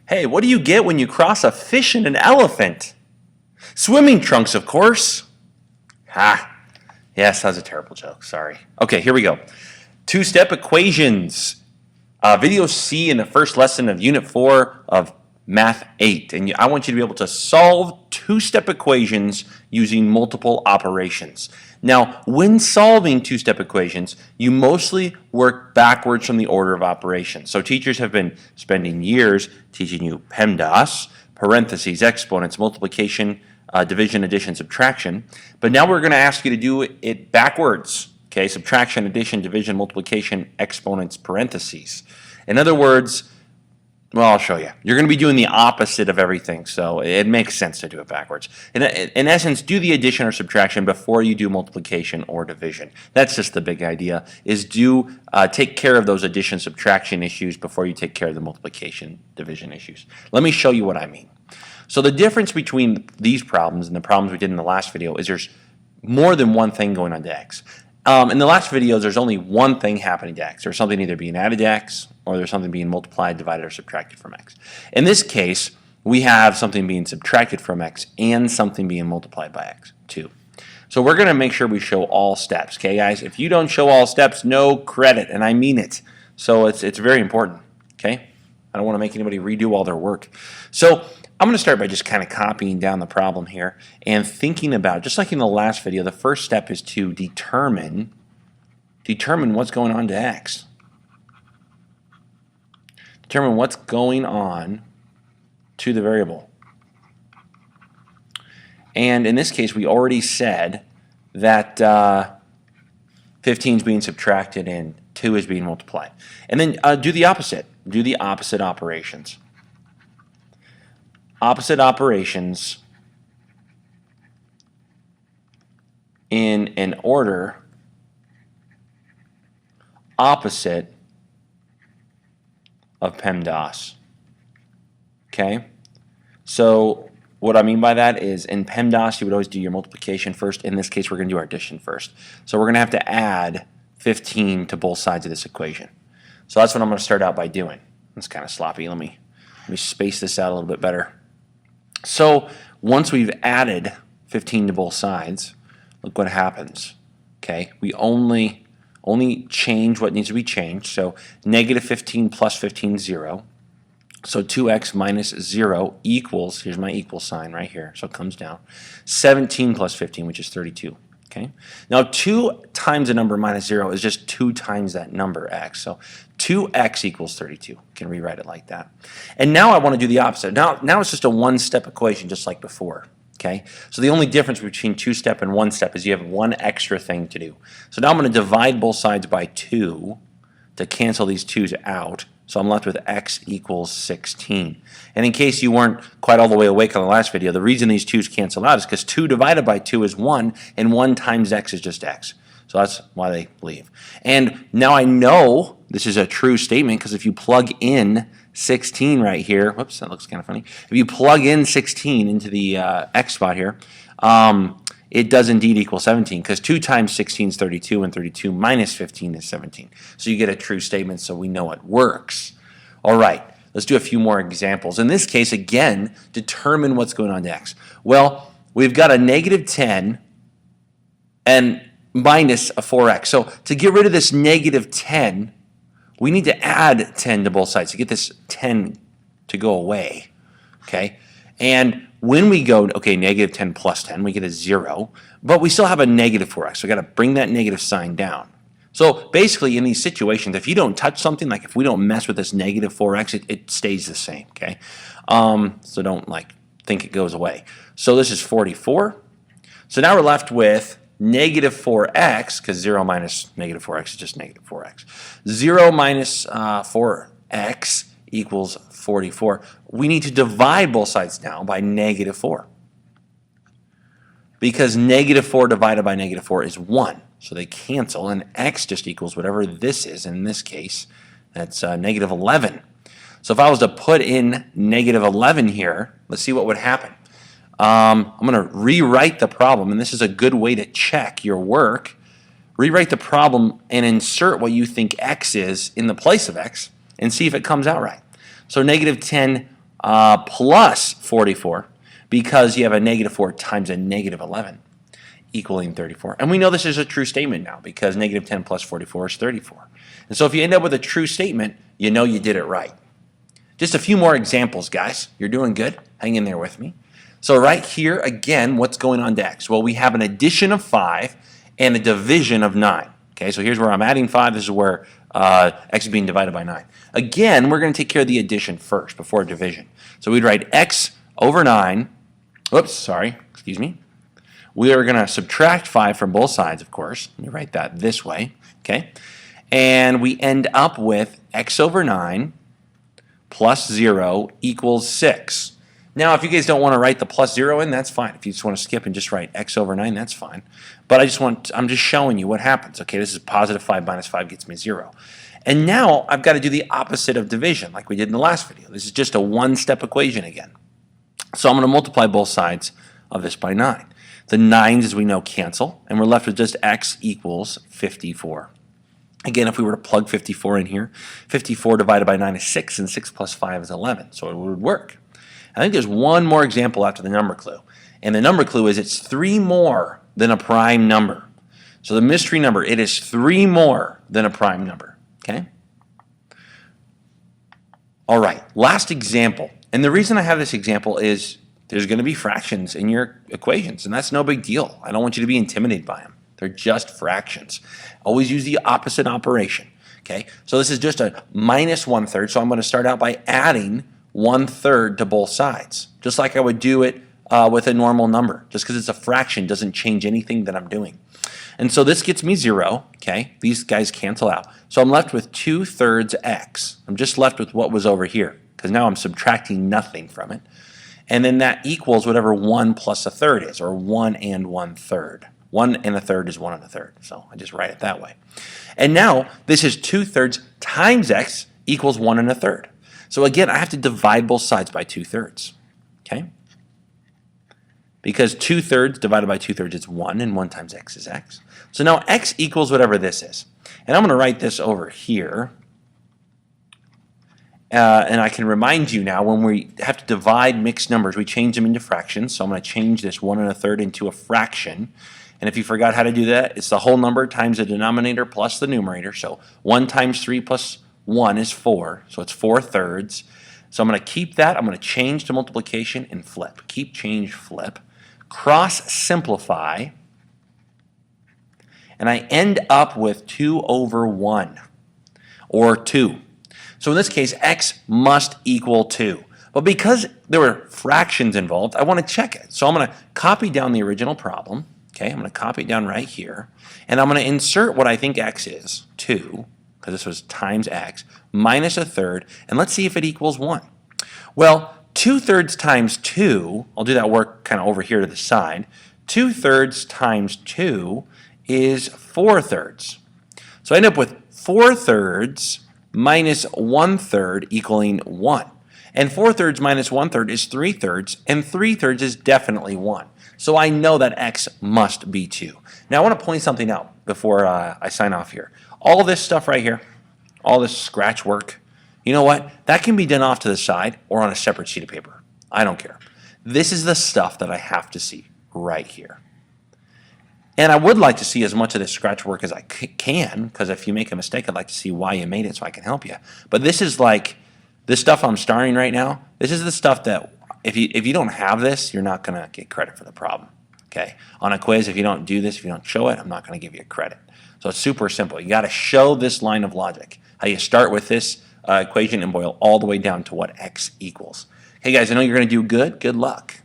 Hey, what do you get when you cross a fish and an elephant? Swimming trunks, of course. Ha. Yes, that was a terrible joke. Sorry. Okay, here we go. Two-step equations. Video C in the first lesson of Unit 4 of Math 8. And I want you to be able to solve two-step equations using multiple operations. Now, when solving two-step equations, you mostly work backwards from the order of operations. So teachers have been spending years teaching you PEMDAS, parentheses, exponents, multiplication, division, addition, subtraction. But now we're going to ask you to do it backwards. Okay, subtraction, addition, division, multiplication, exponents, parentheses. In other words, well, I'll show you. You're going to be doing the opposite of everything, so it makes sense to do it backwards. In essence, do the addition or subtraction before you do multiplication or division. That's just the big idea, is take care of those addition, subtraction issues before you take care of the multiplication, division issues. Let me show you what I mean. So the difference between these problems and the problems we did in the last video is there's more than one thing going on to x. In the last videos, there's only one thing happening to x. There's something either being added to x, or there's something being multiplied, divided, or subtracted from x. In this case, we have something being subtracted from x and something being multiplied by x, too. So we're going to make sure we show all steps, okay, guys? If you don't show all steps, no credit, and I mean it. So it's very important, okay? I don't want to make anybody redo all their work. So I'm going to start by just kind of copying down the problem here and thinking about, just like in the last video, the first step is to determine what's going on to x. Determine what's going on to the variable. And in this case, we already said that 15 is being subtracted and 2 is being multiplied. And then do the opposite. Do the opposite operations. Opposite operations in an order opposite of PEMDAS. Okay? So what I mean by that is in PEMDAS you would always do your multiplication first. In this case we're going to do our addition first. So we're going to have to add 15 to both sides of this equation. So that's what I'm going to start out by doing. It's kind of sloppy. Let me space this out a little bit better. So once we've added 15 to both sides, look what happens. Okay, we only change what needs to be changed. So negative 15 plus 15 is 0. So 2x minus 0 equals, here's my equal sign right here, so it comes down, 17 plus 15, which is 32. Okay. Now 2 times a number minus 0 is just 2 times that number, x. So 2x equals 32. You can rewrite it like that. And now I want to do the opposite. Now it's just a one-step equation just like before. Okay. So the only difference between two-step and one-step is you have one extra thing to do. So now I'm going to divide both sides by 2 to cancel these 2's out. So I'm left with x equals 16. And in case you weren't quite all the way awake on the last video, the reason these 2's cancel out is because 2 divided by 2 is 1, and 1 times x is just x. So that's why they leave. And now I know this is a true statement because if you plug in 16 right here, whoops, that looks kind of funny. If you plug in 16 into the x spot here, it does indeed equal 17 because 2 times 16 is 32 and 32 minus 15 is 17. So you get a true statement so we know it works. All right, let's do a few more examples. In this case, again, determine what's going on to x. Well, we've got a negative 10 and minus a 4x. So to get rid of this negative 10, we need to add 10 to both sides to get this 10 to go away. Okay, and when we go, okay, negative 10 plus 10, we get a 0, but we still have a negative 4x. So we've got to bring that negative sign down. So basically in these situations, if you don't touch something, like if we don't mess with this negative 4x, it stays the same, okay? So don't think it goes away. So this is 44. So now we're left with negative 4x, because 0 minus negative 4x is just negative 4x. 0 minus 4x equals 44. We need to divide both sides now by negative 4. Because negative 4 divided by negative 4 is 1. So they cancel, and x just equals whatever this is. In this case, that's negative 11. So if I was to put in negative 11 here, let's see what would happen. I'm going to rewrite the problem, and this is a good way to check your work. Rewrite the problem and insert what you think x is in the place of x and see if it comes out right. So negative 10 plus 44 because you have a negative 4 times a negative 11 equaling 34. And we know this is a true statement now because negative 10 plus 44 is 34. And so if you end up with a true statement, you know you did it right. Just a few more examples, guys. You're doing good. Hang in there with me. So right here, again, what's going on to x? Well, we have an addition of 5 and a division of 9. Okay, so here's where I'm adding 5. This is where x is being divided by 9. Again, we're going to take care of the addition first before division. So we'd write x over 9. Oops, sorry. Excuse me. We are going to subtract 5 from both sides, of course. Let me write that this way. Okay, and we end up with x over 9 plus 0 equals 6. Now, if you guys don't want to write the plus 0 in, that's fine. If you just want to skip and just write x over 9, that's fine. But I'm just showing you what happens. Okay, this is positive 5 minus 5 gets me 0. And now I've got to do the opposite of division like we did in the last video. This is just a one-step equation again. So I'm going to multiply both sides of this by 9. The 9s, as we know, cancel, and we're left with just x equals 54. Again, if we were to plug 54 in here, 54 divided by 9 is 6, and 6 plus 5 is 11, so it would work. I think there's one more example after the number clue, and the number clue is it's 3 more than a prime number. So the mystery number, it is 3 more than a prime number, okay? All right, last example, and the reason I have this example is there's going to be fractions in your equations, and that's no big deal. I don't want you to be intimidated by them. They're just fractions. Always use the opposite operation. Okay, so this is just a minus 1/3, so I'm going to start out by adding 1/3 to both sides, just like I would do it with a normal number. Just because it's a fraction doesn't change anything that I'm doing. And so this gets me 0. Okay, these guys cancel out. So I'm left with 2/3 x. I'm just left with what was over here because now I'm subtracting nothing from it. And then that equals whatever 1 plus 1/3 is, or 1 and 1/3. 1 and 1/3 is 1 and 1/3. So I just write it that way. And now this is 2/3 times x equals 1 and 1/3. So again, I have to divide both sides by 2/3. Okay? Because 2/3 divided by 2/3 is 1, and 1 times x is x. So now x equals whatever this is. And I'm going to write this over here. And I can remind you now, when we have to divide mixed numbers, we change them into fractions. So I'm going to change this 1 and 1/3 into a fraction. And if you forgot how to do that, it's the whole number times the denominator plus the numerator. So 1 times 3 plus 1 is 4. So it's 4/3. So I'm going to keep that. I'm going to change to multiplication and flip. Keep, change, flip. Cross simplify. And I end up with 2 over 1, or 2. So in this case, x must equal 2. But because there were fractions involved, I want to check it. So I'm going to copy down the original problem. Okay, I'm going to copy it down right here. And I'm going to insert what I think x is, 2, because this was times x, minus 1/3. And let's see if it equals 1. Well, 2/3 times 2, I'll do that work kind of over here to the side. 2/3 times 2 is 4/3. So I end up with 4/3 minus 1/3 equaling 1. And 4/3 minus 1/3 is 3/3, and 3/3 is definitely 1. So I know that x must be 2. Now I want to point something out before I sign off here. All this stuff right here, all this scratch work, you know what? That can be done off to the side or on a separate sheet of paper. I don't care. This is the stuff that I have to see right here. And I would like to see as much of this scratch work as I can, because if you make a mistake, I'd like to see why you made it so I can help you. But this is like, this stuff I'm starring right now, this is the stuff that if you don't have this, you're not going to get credit for the problem. Okay? On a quiz, if you don't do this, if you don't show it, I'm not going to give you credit. So it's super simple. You got to show this line of logic, how you start with this equation and boil all the way down to what x equals. Hey guys, I know you're going to do good. Good luck.